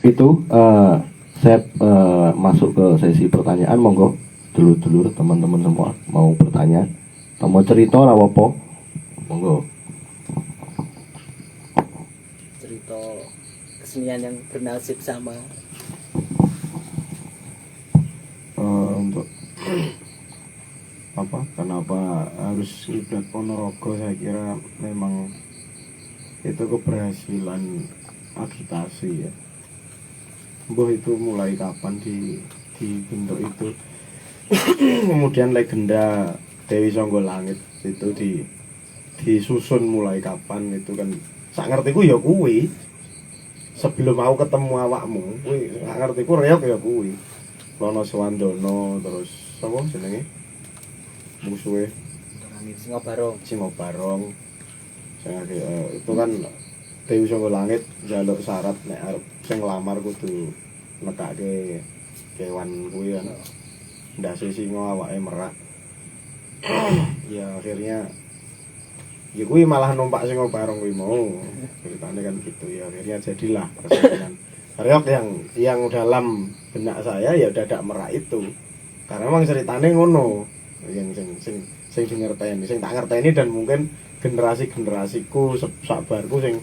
Itu saya masuk ke sesi pertanyaan. Monggo dulur-dulur teman-teman semua mau bertanya atau mau cerita lah apa, monggo. Cerita kesenian yang bernasib sama. Untuk apa, kenapa harus Kiblat Ponorogo, saya kira memang itu keberhasilan agitasi ya. Mbah itu mulai kapan dibentuk itu. Kemudian legenda Dewi Songgolangit itu disusun mulai kapan itu kan. Sak ngertiku ya kuwi. Sebelum aku ketemu awakmu, kuwi sak ngertiku reok ya kuwi. Lono Swandono terus sapa jenenge? Musuhe Singobarong. Itu kan Dewi Songgolangit njaluk syarat nek arep sing nglamar kudu nekake kewan kuwi kan. Ndase singa awake merak. Ya akhirnya ya kuwi malah numpak Singobarong kuwi mau. Ceritanya kan gitu ya, akhirnya jadilah persaingan reok yang dalam benak saya ya dadak merak itu. Karena memang ceritanya ngono. Yang sing ngerteni, sing tak ngerteni dan mungkin generasi-generasiku sabarku sing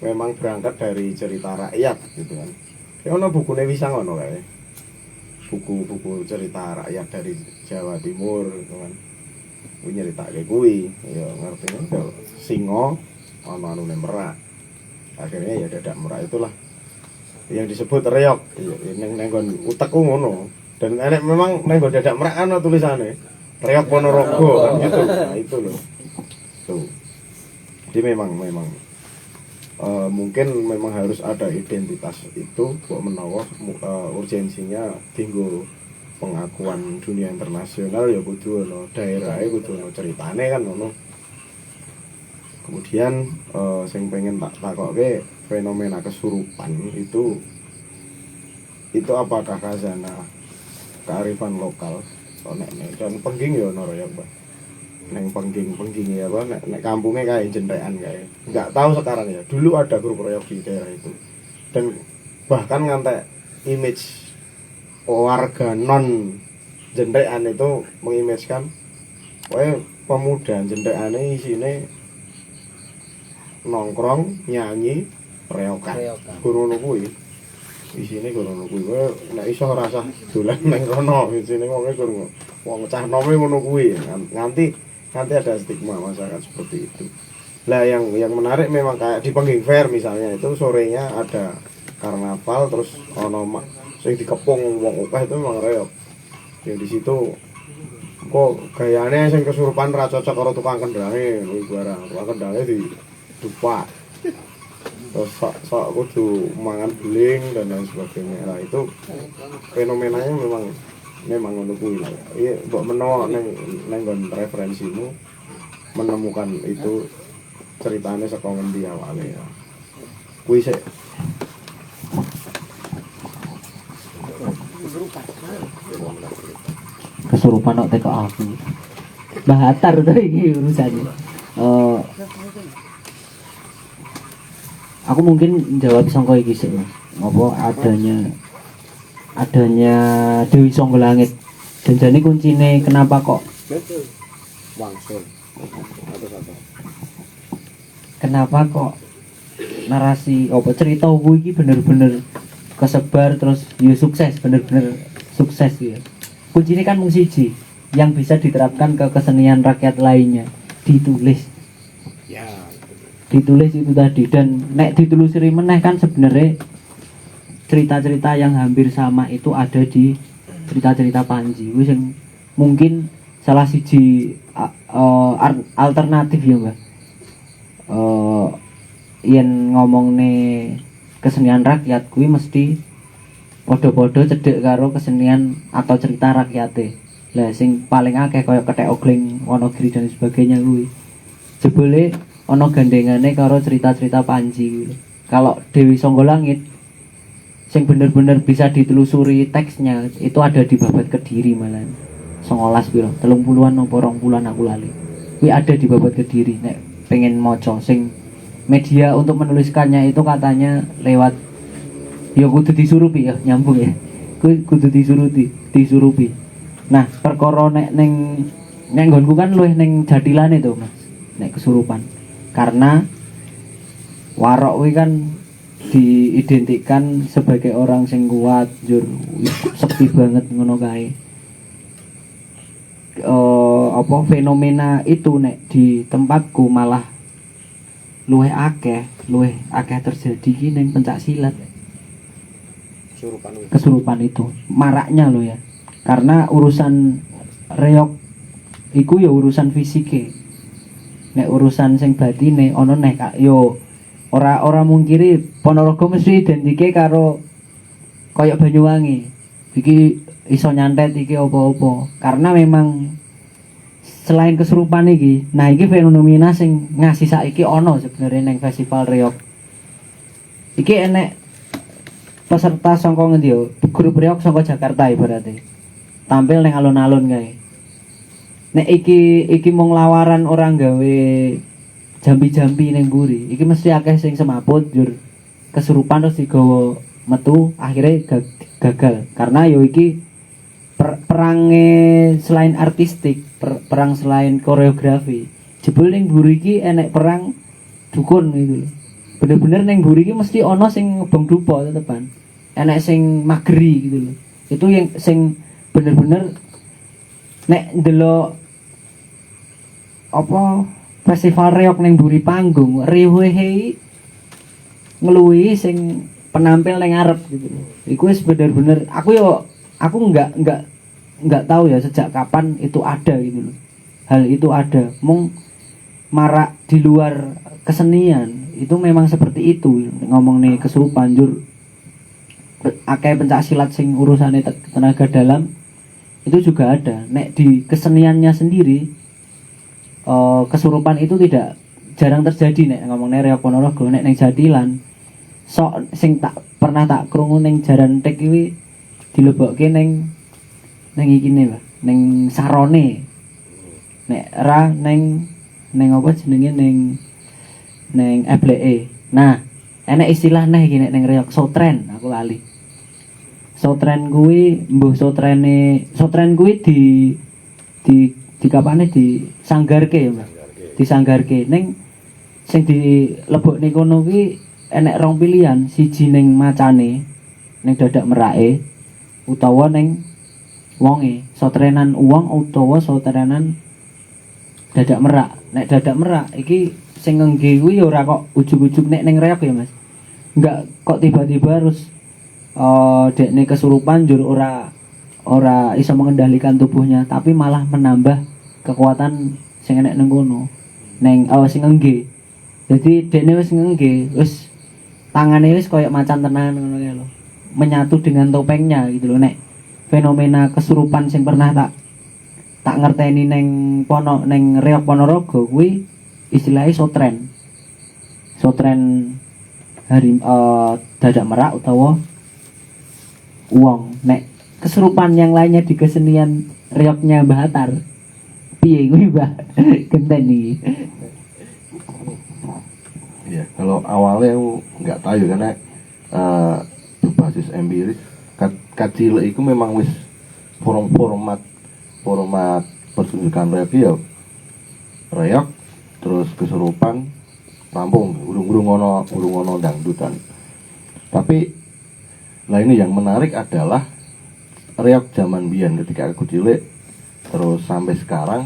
memang berangkat dari cerita rakyat gitu kan. Ya ono bukune wisa ngono kae. Buku-buku cerita rakyat dari Jawa Timur gitu kan. Kuwi nyeritake kuwi, ya ngertine ya singa ono anune merak. Akhirnya ya dadak merak itulah yang disebut reok. Ning nggon utekku ngono. Dan enek memang ning nggon dadak merak ana tulisane Reok Ponorogo kan gitu. Nah itu loh. Tuh. Jadi memang mungkin memang harus ada identitas itu kok menawa urgensinya tinggal pengakuan dunia internasional ya kudu ono daerahe kudu ono ceritane kan ono. Kemudian sing pengen tak takoke fenomena kesurupan itu apakah khazanah kearifan lokal? Nek kan pengging ya ono ya, Mbak. Neng pengging ya apa nek kampungnya kayak jendean kayak. Enggak tahu sekarang ya. Dulu ada grup reok di daerah itu. Dan bahkan ngantek image warga non jendean itu mengimagekan pemuda jendeane isine nongkrong, nyanyi, reokan. Guru kuwi. Isine ngono kuwi. Nek iso rasa dolan nang kono, isine wong cah nome ngono kuwi. Nganti ada stigma masyarakat seperti itu. Lah yang menarik memang kayak di Pengging Fair misalnya itu sorenya ada karnaval terus ono sing dikepung wong akeh itu memang reok. Ya di situ kok gayane sing kesurupan ra cocok karo tukang kendhange kuwi barang. Tukang kendhange di dupak. Terus sok kudu mangan beling dan lain sebagainya. Nah itu fenomenanya memang ngono kuwi. Iya, mbok menawa neng referensimu menemukan itu ceritanya saka ngendi awale ya. Kuwi sik kesurupan kok teko aku. Mbah Hatar to iki urusane. Aku mungkin jawab sangka iki sik, Mas. Apa adanya Dewi Songgolangit. Dan jane kuncine kenapa kok wangsul. Kenapa kok narasi apa cerita kuwi iki bener-bener kesebar terus ya sukses, bener-bener sukses ya. Kuncine kan mung siji, yang bisa diterapkan ke kesenian rakyat lainnya, ditulis. Ya, Ditulis itu tadi, dan nek ditelusuri meneh kan sebenarnya cerita-cerita yang hampir sama itu ada di cerita-cerita Panji. Wis yang mungkin salah siji alternatif ya, Mbak. Yen ngomongne kesenian rakyat kuwi mesti padha-padha cedhek karo kesenian atau cerita rakyate. Lah sing paling akeh kaya Kethek Ogling, Wonogiri dan sebagainya kuwi. Jebule ana gandengane karo cerita-cerita Panji. Kalau Dewi Songgolangit sing bener-bener bisa ditelusuri teksnya itu ada di Babat Kediri malah. 19 piro? 30-an apa 20-an aku lali. Kuwi ada di Babat Kediri nek pengen maca sing media untuk menuliskannya itu katanya lewat ya kudu disurupi ya nyambung ya. Kudu disurupi. Nah, perkara nek nggonku kan luwih ning jatilane to, Mas. Nek kesurupan. Karena warok kuwi kan diidentikan sebagai orang sing kuat, jur sepi banget ngono kae. Apa fenomena itu nek di tempatku malah luwih akeh terjadi ki ning pencak silat. Kesurupan itu maraknya lo ya, karena urusan reok iku ya urusan fisike, nek urusan sing batine ono nek yo ora mungkiri Ponorogo mesti identike karo koyok Banyuwangi iki iso nyantet iki apa-apa, karena memang selain kesurupan iki, nah iki fenomena sing ngasih saiki ono sebenarnya neng festival reok iki enek peserta saka ngendi yo, grup reok saka Jakarta ibaratnya tampil neng alun-alun kae. Nek iki mung lawaran orang gawe jambi-jambi neng buri, iki mesti akeh sing semaput jur kesurupan terus digawa metu akhirnya gagal karena yo iki perangnya selain artistik, perang selain koreografi. Jebul neng buri iki enek perang dukun gitu loh. Bener-bener neng buri iki mesti ono sing ngebong dupa tetepan. Enek sing mageri gitu loh. Itu yang sing bener-bener nek ndelok apa festival reok neng buri panggung riwehe ngeluwi sing penampil neng ngarep gitu loh. Iku wis bener-bener aku nggak tahu ya sejak kapan itu ada gitu loh. Hal itu ada. Mung marak di luar kesenian itu memang seperti itu. Ngomong nih kesurupan jur akeh pencak silat sing urusane tenaga dalam itu juga ada. Nek di keseniannya sendiri kesurupan itu tidak jarang terjadi nek ngomong nih reok Ponorogo. Nek neng Jatilan sok sing tak pernah tak krungu neng jaran tek iki dilebokke neng iki ne, neng sarone. Nek ra neng apa jenenge neng ebleke. Nah, enek istilah neh iki nek neng reok sotren, aku lali. Sotren kuwi mbuh sotren kuwi di kapane disanggarke ya, Mas. Disanggarke ning sing dilebokne kono kuwi enek rong pilihan, siji ning macane, ning dadak merake utawa ning wonge, sotrenan uang utawa sotrenan dadak merak. Nek dadak merak iki sing ngengge kuwi ya ora kok ujug-ujug nek ning reok ya, Mas. Enggak kok tiba-tiba harus dekne kesurupan jur ora iso mengendalikan tubuhnya, tapi malah menambah kekuatan sing enek nang kono. Neng sing ngengge. Jadi dekne wis ngengge, wis tangane wis koyo macan tenan ngono kae lho. Menyatu dengan topengnya gitu loh. Nek fenomena kesurupan sing pernah tak ngerteni neng reok Ponorogo kuwi istilahnya sotren hari dadak merak utawa uang. Nek kesurupan yang lainnya di kesenian reoknya Mbah Hatar piye kuwi Mbah genten iki. Ya kalau awalnya aku nggak tahu ya, karena berbasis empiris kecil itu memang wis format pertunjukan reok ya reok terus kesurupan rampung urung ono dangdutan. Tapi lah ini yang menarik adalah reok zaman biyen ketika aku cilik terus sampai sekarang.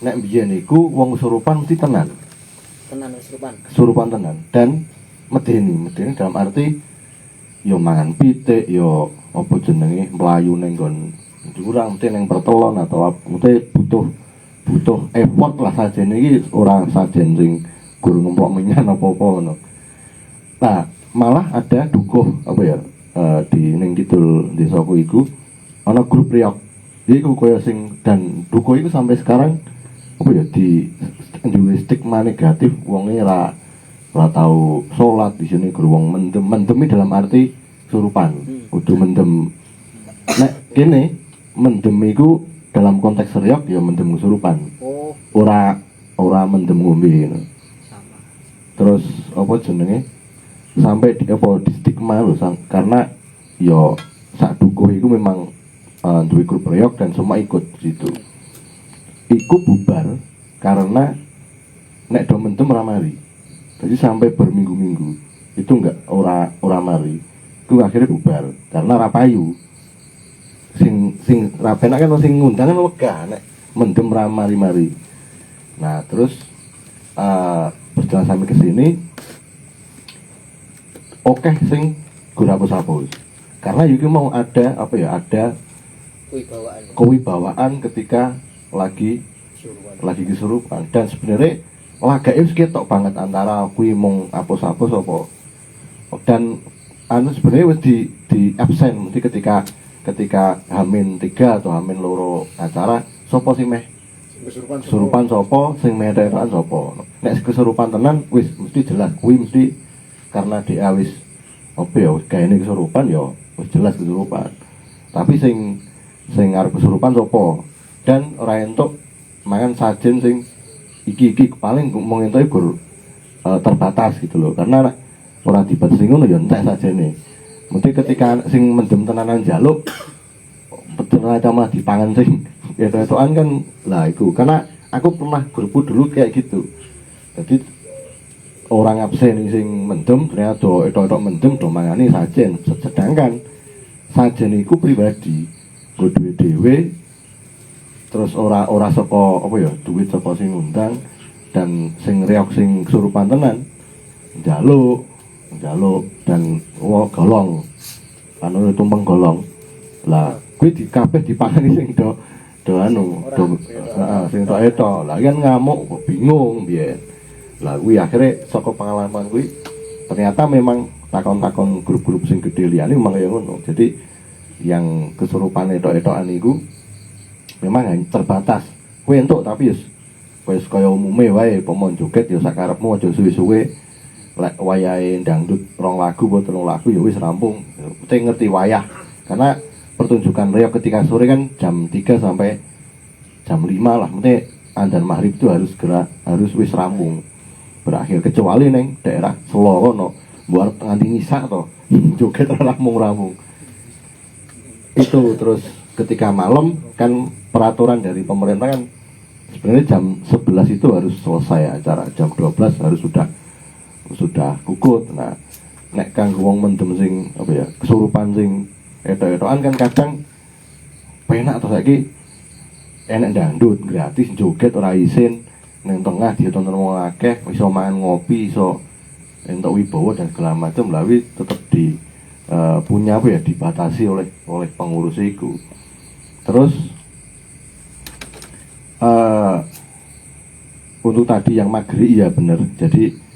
Nek biyen iku wong kesurupan mesti tenan kesurupan tenan dan medeni dalam arti yo mangan pitik yo apa jenenge mlayu ning nggon jurang mesti ning pertelon atau mesti butuh effort lah sajen iki ora sajen sing guru ngemplok menyan apa-apa ngono. Nah, malah ada dukuh apa ya di ning kidul desaku iku ana grup reok. Iku koyo sing dan dukuh iku sampai sekarang apa ya di stigma negatif wonge ora tau salat di sini guru wong mendemi dalam arti surupan kudu mendem. Nek kene mendem iku dalam konteks reok ya mendem kesurupan. Ora mendem ngombe ngono. Terus apa jenenge sampai di stigma lho karena yo sak dukuh itu memang duwe grup reog dan semua ikut situ. Iku bubar karena nek do mendem ora mari. Jadi sampai berminggu-minggu itu enggak ora mari. Itu akhirnya bubar karena rapayu. Sing rapenak kan sing ngundang kan wegah nek mendem ra mari-mari. Nah, terus berjalan sampai ke sini oke sing guna hapus. Karena iki mau ada apa ya? Ada kewibawaan ketika lagi kesurupan dan sebenarnya laga itu ketok banget antara kuwi mung hapus-hapus apa dan anu sebenarnya wis di absen mesti ketika Hamin 3 atau Hamin loro acara sapa sing meh kesurupan sapa sing meh tekan sapa nek kesurupan tenan wis mesti jelas kuwi mesti karena dia wis apa ya gaene kesurupan ya wis jelas kesurupan tapi sing arep kesurupan sapa dan ora entuk mangan sajen sing iki paling mung entuk gur terbatas gitu loh karena ora dibatasi ngono ya entek sajene. Mesti ketika sing mendem tenanan jaluk ternyata malah dipangan sing etok-etokan kan lah itu karena aku pernah grupu dulu kayak gitu. Jadi orang absen sing mendem ternyata do etok-etok mendem do mangani sajen sedangkan sajen iku pribadi nggo duwe dhewe terus ora saka apa ya duit saka sing ngundang dan sing reok sing kesurupan tenan njaluk dan golong anu tumpeng golong lah kuwi di kabeh dipangani sing do anu sing tok etok lah kan ngamuk kok bingung biyen lah kuwi akhirnya saka pengalaman kuwi ternyata memang takon-takon grup-grup sing gede liyane memang kaya ngono jadi yang kesurupan etok-etokan iku memang hanya terbatas kuwi entuk tapi wis kaya umume wae pomon joget ya sakarepmu aja suwe-suwe lek wayahe dangdut 2 lagu apa 3 lagu ya wis rampung. Penting ngerti wayah. Karena pertunjukan reog ketika sore kan jam 3 sampai jam 5 lah. Penting adzan maghrib itu harus wis rampung. Berakhir kecuali neng daerah Solo kono buat nganti ngisak to. Joget rampung. Itu terus ketika malam kan peraturan dari pemerintah kan sebenarnya jam 11 itu harus selesai acara. Jam 12 harus sudah kukut. Nah, nek kanggo wong mendem sing apa ya, kesurupan sing etok-etokan kan kadang penak to saiki enek dangdut gratis joget ora isin ning tengah ditonton wong akeh iso mangan ngopi iso entuk wibawa dan segala macam lawi tetep di punya apa ya dibatasi oleh pengurus iku. Terus untuk tadi yang magri ya bener. Jadi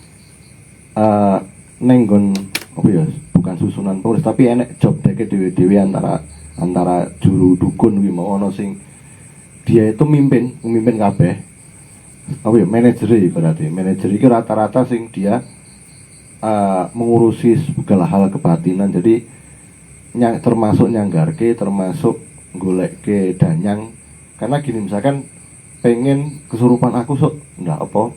nenggon apa ya bukan susunan pengurus tapi enek job deke dewe-dewe antara juru dukun kuwi mau ono sing dia itu mimpin kabeh apa ya manajer berarti manajer iki rata-rata sing dia mengurusi segala hal kebatinan jadi termasuk nyanggarke termasuk goleke danyang karena gini misalkan pengen kesurupan aku sok ndak apa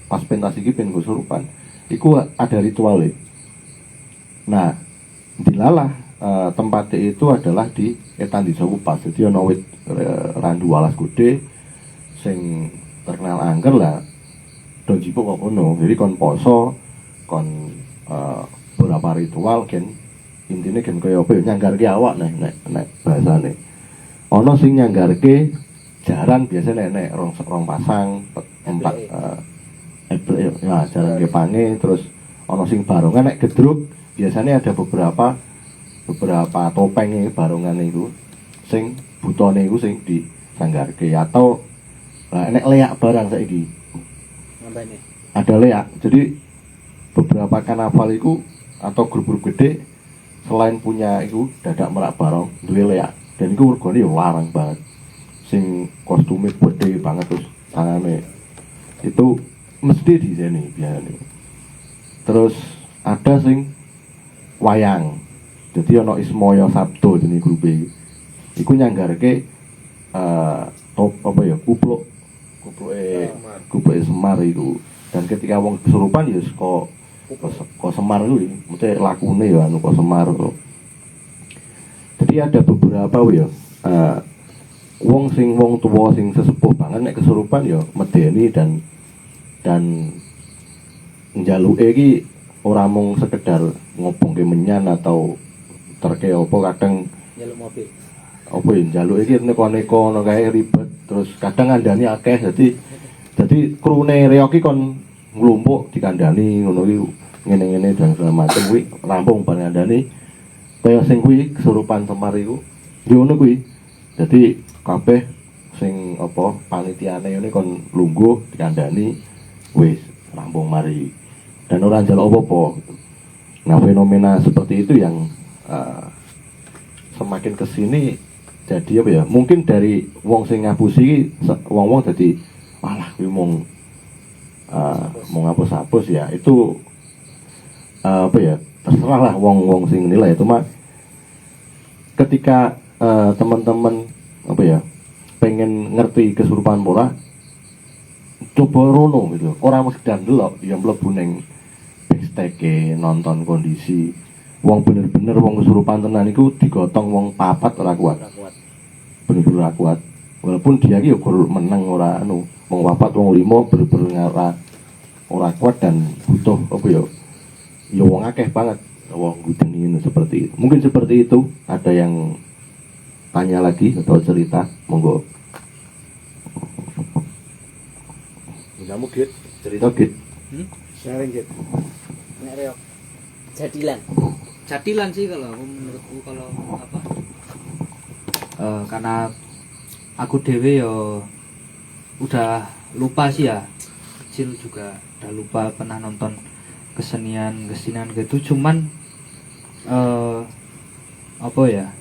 pas pentas iki pengen kesurupan iku ada ritual. Nah dilalah tempatnya itu adalah di Etan Desa Kupas jadi ana wit randu alas gede sing terkenal angker lah don jipuk kok ngono jadi kon poso kon beberapa ritual kan intinya kan kaya apa ya nyanggarke awak nek bahasane ana sing nyanggarke jaran biasanya nek rong pasang 4 ya jalan kepange terus ono sing barongan nek gedruk biasanya ada beberapa topeng barongan itu sing butone iku sing disanggarke atau nek leak barang saiki ada leak jadi beberapa karnaval itu atau grup-grup gede selain punya itu dadak merak barong duwe leak dan itu regane ya larang banget sing kostumnya gede banget terus tangane itu mesti di sini biasanya. Terus ada sing wayang. Jadi ono Ismoyo Sabdo jenenge grupe. Iku nyanggarke top apa ya kupluke Semar itu. Dan ketika wong kesurupan ya kok kok Semar kuwi mesti lakune ya anu kok Semar kok. Jadi ada beberapa ya wong tuwa sing sesepuh banget nek kesurupan ya medeni dan njaluke iki ora mung sekedar ngobongke menyan atau terke apa kadang Jaluk mobil. apa ya njaluk iki neko-neko ngono kae ribet terus kadang ngandani akeh dadi krune reok iki kon nglumpuk dikandani ngono iki ngene-ngene dan segala macam kuwi rampung bar ngandani kaya sing kuwi kesurupan Semar iku yo ngono kuwi dadi kabeh sing apa panitiane ngene kon lungguh dikandani wis rampung mari dan ora njaluk apa-apa. Nah fenomena seperti itu yang semakin kesini jadi apa ya mungkin dari wong sing ngapusi wong-wong jadi walah kuwi mung ngapus-hapus ya itu apa ya terserah lah wong-wong sing nilai itu mah ketika teman-teman apa ya pengen ngerti kesurupan ora coba rono gitu orang mesti ndelok ya mlebu ning backstage nonton kondisi wong bener-bener wong kesurupan tenan iku digotong wong papat ora kuat. Bener-bener ora kuat. Walaupun dia iki yo menang ora anu, wong papat wong lima bener-bener ora kuat dan butuh apa ya? Ya wong akeh banget wong ngudeni seperti itu. Mungkin seperti itu. Ada yang tanya lagi atau cerita, monggo. Kamu Git, Cerita Git. sharing Git. Nek reok. Jadilan. Jadilan sih kalau menurutku kalau apa karena aku dewe yo udah lupa sih ya kecil juga udah lupa pernah nonton kesenian gitu cuman apa ya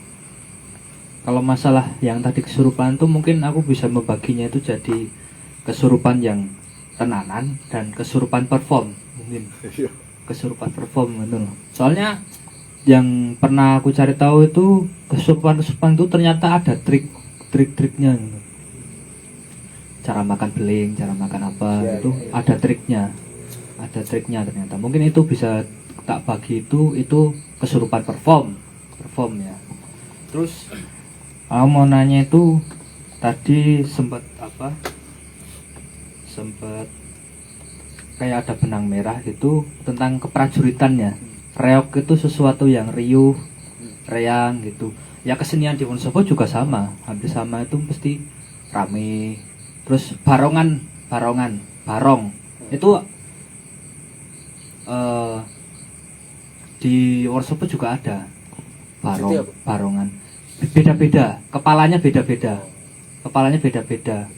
kalau masalah yang tadi kesurupan tuh mungkin aku bisa membaginya itu jadi kesurupan yang tenanan dan kesurupan perform mungkin kesurupan perform gitu loh. Soalnya yang pernah aku cari tahu itu kesurupan itu ternyata ada trik-triknya gitu. Cara makan beling, cara makan apa itu ada triknya. Ada triknya ternyata. Mungkin itu bisa tak bagi itu kesurupan perform ya. Terus aku mau nanya itu tadi sempat kayak ada benang merah gitu tentang keprajuritannya. Reok itu sesuatu yang riuh, reang gitu. Ya kesenian di Wonosobo juga sama, hampir sama itu pasti rame. Terus barong itu di Wonosobo juga ada barongan. Beda-beda, kepalanya beda-beda.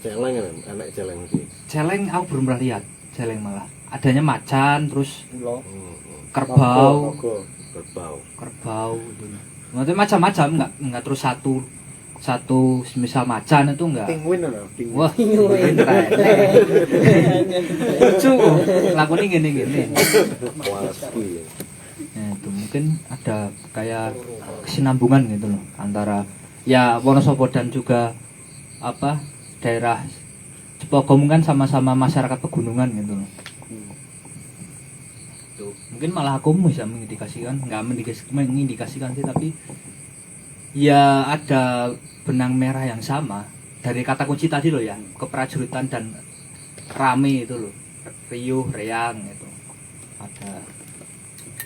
Celeng kan, anak celeng sih. Celeng aku belum pernah lihat, celeng malah. Adanya macan, terus Ulo. kerbau Kerbau. gitu. Maksudnya macam-macam enggak terus satu misal macan itu enggak. Penguin ana, penguin. Wah, keren. Lucu. Lakoni gini. Walas kuwi. Nah, itu mungkin ada kayak kesinambungan gitu loh antara ya Wonosobo dan juga apa daerah Cepogo kan sama-sama masyarakat pegunungan gitu loh. Tuh, mungkin malah aku bisa mengindikasikan, nggak mengindikasikan sih, tapi ya ada benang merah yang sama dari kata kunci tadi loh ya, keprajuritan dan rame itu loh, riuh, reang itu ada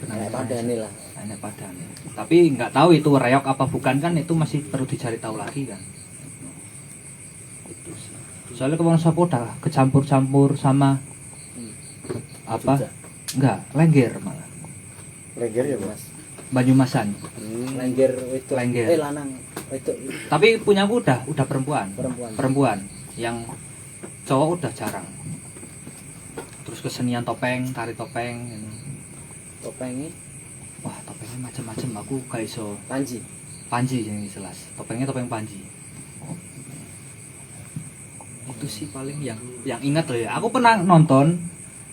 benang merah. Enak padane. Tapi nggak tahu itu reok apa bukan kan, itu masih perlu dicari tahu lagi kan. Itu sih. Soalnya ke Wonosobo udah kecampur-campur sama apa? Enggak, Lengger malah. Lengger ya, Mas. Banyumasan. Lengger itu. Lengger. Lanang itu. Tapi punyaku udah perempuan. Perempuan. Yang cowok udah jarang. Terus kesenian topeng, tari topeng gitu. Topengnya Wah, topengnya macam-macam, aku gak iso. Panji yang jelas. Topengnya topeng Panji. Itu sih paling yang ingat loh ya. Aku pernah nonton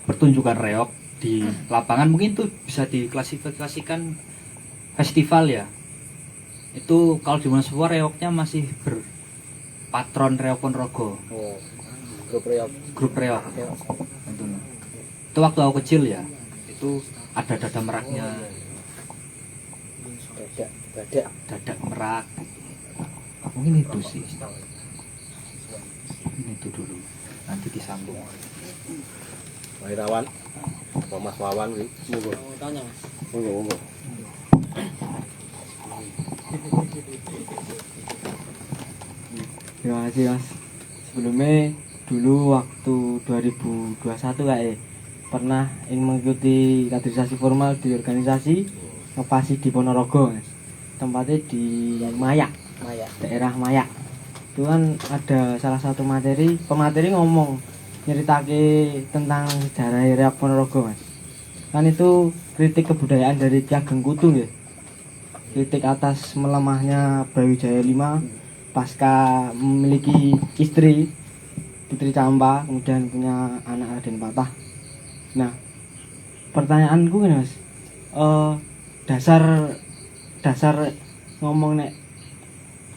pertunjukan reok di lapangan, mungkin itu bisa diklasifikasikan festival ya. Itu kalau di Wonosobo reoknya masih berpatron Reok Ponorogo. Oh. Grup reok. Itu waktu aku kecil ya. itu ada dada meraknya, dada merak. Mungkin itu sih. Ini itu dulu. Nanti disambung. Wairawan, Mas Wawan nih. Monggo. Tanya Mas. Monggo. Terima kasih Mas. Sebelumnya dulu waktu 2021 kayak pernah ingin mengikuti kaderisasi formal di organisasi ngepasi di Ponorogo Mas. Tempatnya di Mayak, daerah Mayak. Itu kan ada salah satu pemateri ngomong nyeritake tentang sejarah Reok Ponorogo Mas. Kan itu kritik kebudayaan dari Ki Ageng Kutu ya. Kritik atas melemahnya Brawijaya V pasca memiliki istri Putri Campa, kemudian punya anak Raden Patah. Nah, pertanyaanku ini Mas, dasar ngomong nek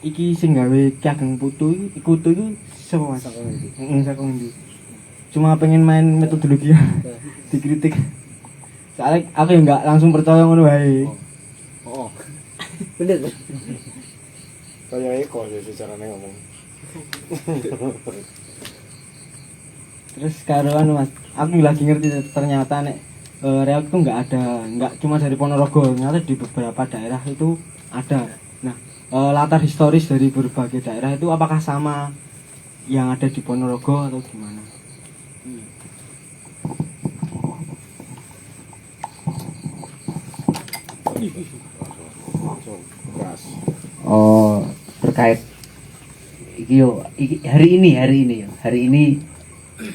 iki sing gawe Ki Ageng Kutu itu sapa Mas? Saka ngendi? Cuma pengen main metodologi dikritik. Soalnya aku ya nggak langsung percaya ngono wae. Oh. Bener. Kayak Eko sih carane ngomong. Terus sekarang Mas, aku lagi ngerti ternyata nek Reok itu nggak cuma dari Ponorogo, ternyata di beberapa daerah itu ada. Nah, latar historis dari berbagai daerah itu apakah sama yang ada di Ponorogo atau gimana? Gas. Oh, terkait hari ini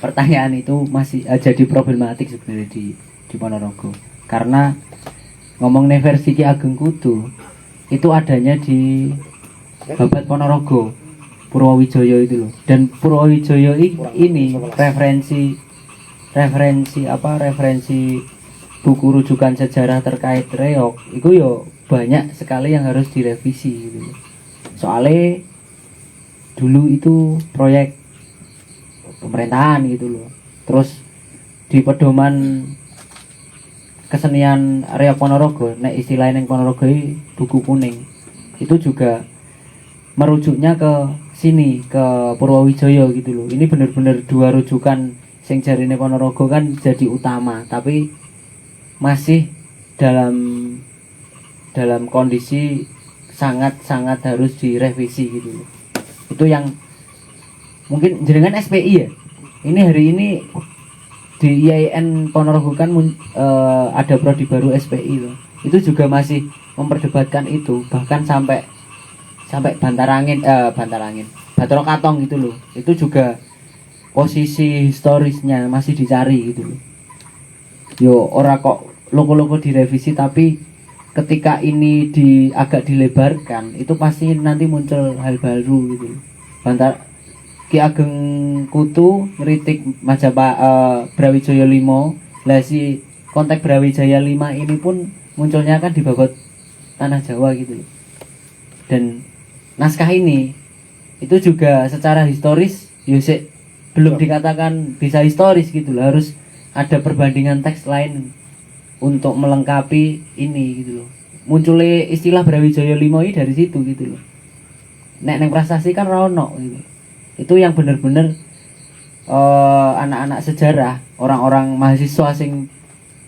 pertanyaan itu masih jadi problematik sebenarnya di Ponorogo, karena ngomongnya versi Ki Ageng Kutu itu adanya di Babat Ponorogo, Purwowijoyo itu loh. Dan Purwowijoyo ini referensi buku rujukan sejarah terkait Reok itu yo banyak sekali yang harus direvisi gitu. Soalnya dulu itu proyek pemerintahan gitu loh. Terus di pedoman kesenian Reok Ponorogo, nek istilahnya Ponorogo buku kuning, itu juga merujuknya ke sini, ke Purwowijoyo gitu loh. Ini bener-bener dua rujukan sing jarine Ponorogo kan jadi utama, tapi masih dalam kondisi sangat harus direvisi gitu loh. Itu yang mungkin jenengan SPI ya. Ini hari ini di IAIN Ponorogo kan ada prodi baru SPI loh. Itu juga masih memperdebatkan itu, bahkan sampai Bantarangin Bathara Katong gitu loh. Itu juga posisi historisnya masih dicari gitu loh. Yo ora kok loko-loko direvisi, tapi ketika ini agak dilebarkan itu pasti nanti muncul hal baru gitu. Ki Ageng Kutu ngeritik Majapahit Brawijaya V. Lah si konteks Brawijaya V ini pun munculnya kan di Babat Tanah Jawa gitu loh. Dan naskah ini itu juga secara historis Yosek belum dikatakan bisa historis gitu loh. Harus ada perbandingan teks lain untuk melengkapi ini gitu loh. Munculnya istilah Brawijaya V ini dari situ gitu loh. Nek prestasi kan rono gitu. Itu yang bener-bener anak-anak sejarah, orang-orang mahasiswa sing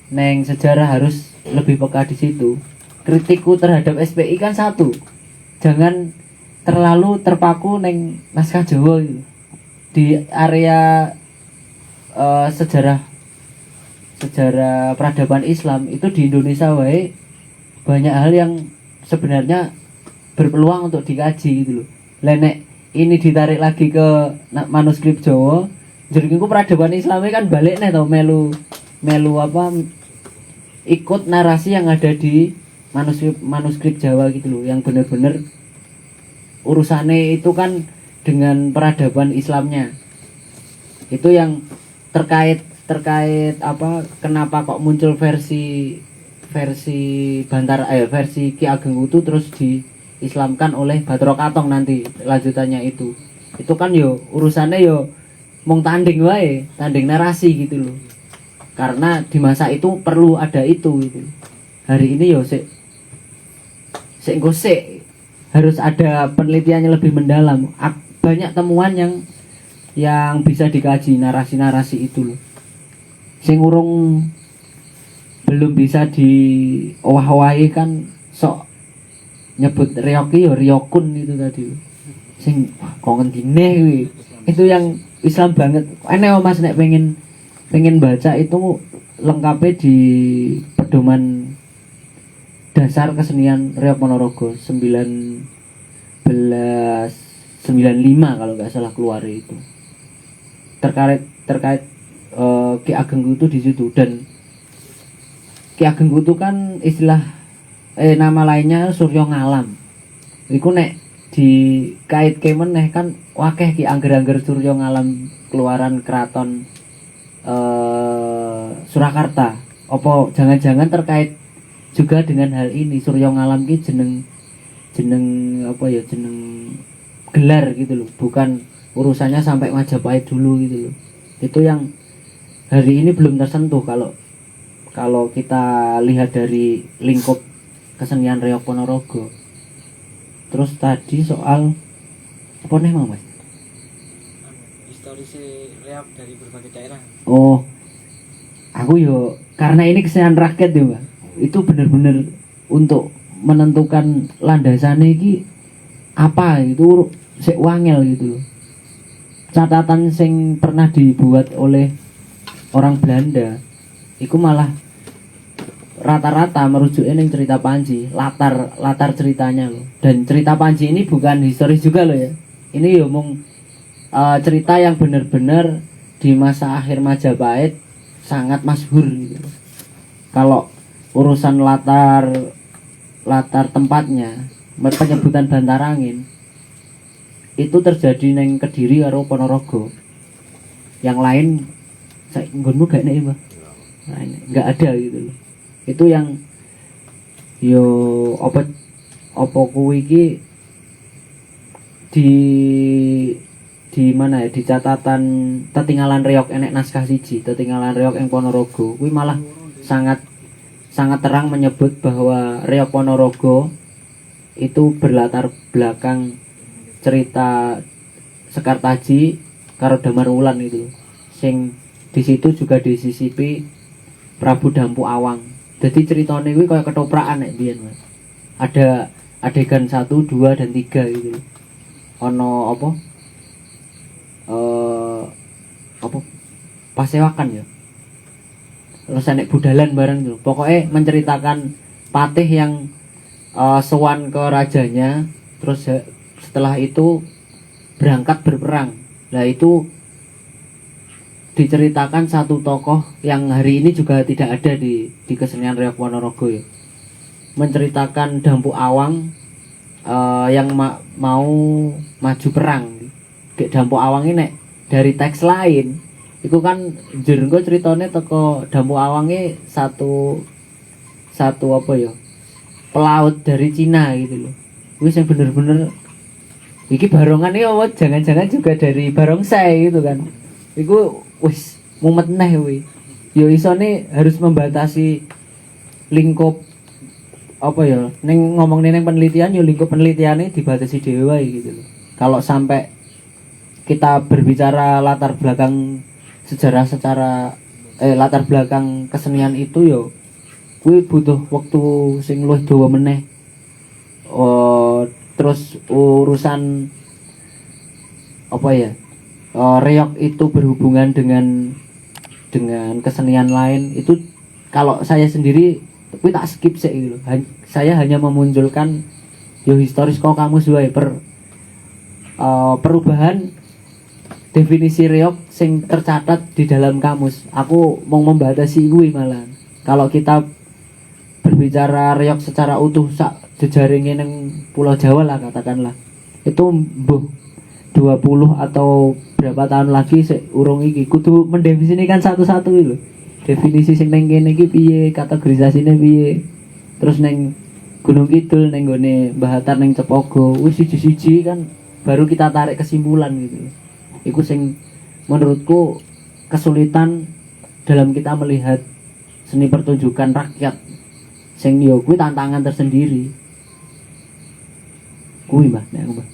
neng sejarah harus lebih peka di situ. Kritikku terhadap SPI kan satu, jangan terlalu terpaku neng naskah Jawa gitu. Di area sejarah peradaban Islam itu di Indonesia wae banyak hal yang sebenarnya berpeluang untuk dikaji gitu loh. Lenek ini ditarik lagi ke manuskrip Jawa, jadi peradaban Islamnya kan balik nih tau melu apa ikut narasi yang ada di manuskrip Jawa gitu loh, yang bener-bener urusannya itu kan dengan peradaban Islamnya. Itu yang terkait apa kenapa kok muncul versi versi Ki Ageng Kutu terus diislamkan oleh Bathara Katong nanti lanjutannya itu kan yo urusannya yo mung tanding wae, tanding narasi gitu loh. karena di masa itu perlu ada itu gitu. Hari ini yo sik harus ada penelitiannya lebih mendalam. Banyak temuan yang bisa dikaji, narasi-narasi itu loh. Sing urung belum bisa diowah-owahi kan sok nyebut reoki yo riokun itu tadi. Sing kok ngendine kuwi. Itu yang Islam banget. Enek Mas nek pengen baca itu lengkapnya di pedoman dasar kesenian Reog Ponorogo 1995 kalau nggak salah keluar itu. Terkait Ki Ageng Kutu di situ. Dan Ki Ageng Kutu kan istilah nama lainnya Suryo Ngalam. Iku nek dikait meneh kan wakeh Ki Angger-angger Suryo Ngalam keluaran keraton Surakarta. Apa jangan-jangan terkait juga dengan hal ini? Suryo Ngalam ki jeneng apa ya, jeneng gelar gitu loh, bukan urusannya sampai Majapahit dulu gitu loh. Itu yang hari ini belum tersentuh kalau kita lihat dari lingkup kesenian Reog Ponorogo. Terus tadi soal apa nih Mas? Historis reog dari berbagai daerah. Oh, aku yo karena ini kesenian rakyat ya Mbak, itu benar-benar untuk menentukan landasannya iki apa itu sik wangel gitu loh. Catatan sing pernah dibuat oleh orang Belanda iku malah rata-rata merujuknya ning cerita Panji, latar ceritanya loh. Dan cerita Panji ini bukan historis juga loh ya. Ini yo mung cerita yang benar-benar di masa akhir Majapahit sangat masyhur gitu. Kalau urusan latar tempatnya, penyebutan Bantarangin itu terjadi neng Kediri karo Ponorogo. Yang lain saya nggonmu gak nek Mbah. Nah, enggak ada gitu loh. Itu yang yo apa kuwi iki di mana ya, di catatan Tetinggalan Reog enek naskah siji, Tetinggalan Reog ing Ponorogo kuwi malah sangat terang menyebut bahwa Reog Ponorogo itu berlatar belakang cerita Sekar Taji karo Damar Wulan itu. Sing di situ juga disisipi Prabu Dampu Awang. Jadi ceritanya kuwi kayak ketoprakan nek biyen Mas. Ada adegan 1, 2 dan 3 gitu. Ono apa pasewakan ya, terus nek budalan bareng tuh. Pokoknya menceritakan patih yang sowan ke rajanya, terus setelah itu berangkat berperang. Nah itu diceritakan satu tokoh yang hari ini juga tidak ada di kesenian Reog Ponorogo ya. Menceritakan Dampu Awang yang mau maju perang. Dampu Awang ini dari teks lain itu kan jenengku ceritanya teko Dampu Awangnya satu apa ya, pelaut dari Cina gitu loh. Wis yang bener-bener iki barongan iki apa jangan-jangan juga dari barongsai gitu kan. Iku wis mumet neh kuwi. Ya isone harus membatasi lingkup apa ya, ning ngomong ning penelitian ya lingkup penelitiannya dibatasi dhewe wae gitu loh. Kalau sampai kita berbicara latar belakang sejarah secara latar belakang kesenian itu yo kuwi butuh waktu sing luwih dawa meneh. Terus urusan apa ya, reog itu berhubungan dengan kesenian lain itu kalau saya sendiri kuwi tak skip sih gitu. Saya hanya memunculkan yo historis kok kamus wae perubahan definisi reog sing tercatat di dalam kamus. Aku mau membatasi kuwi malah. Kalau kita berbicara reog secara utuh sak jejaringnya neng Pulau Jawa lah katakanlah, itu mbuh 20 atau berapa tahun lagi urung iki kudu mendefinisikan satu-satu iki lho. Definisi sing neng kene iki piye, kategorisasine piye. Terus neng Gunung Kidul neng gone Mbah Hatar neng Cepogo wis siji-siji kan baru kita tarik kesimpulan gitu. Iku sing menurutku kesulitan dalam kita melihat seni pertunjukan rakyat sing yo kuwi tantangan tersendiri kuwi Mbah nek aku Mbah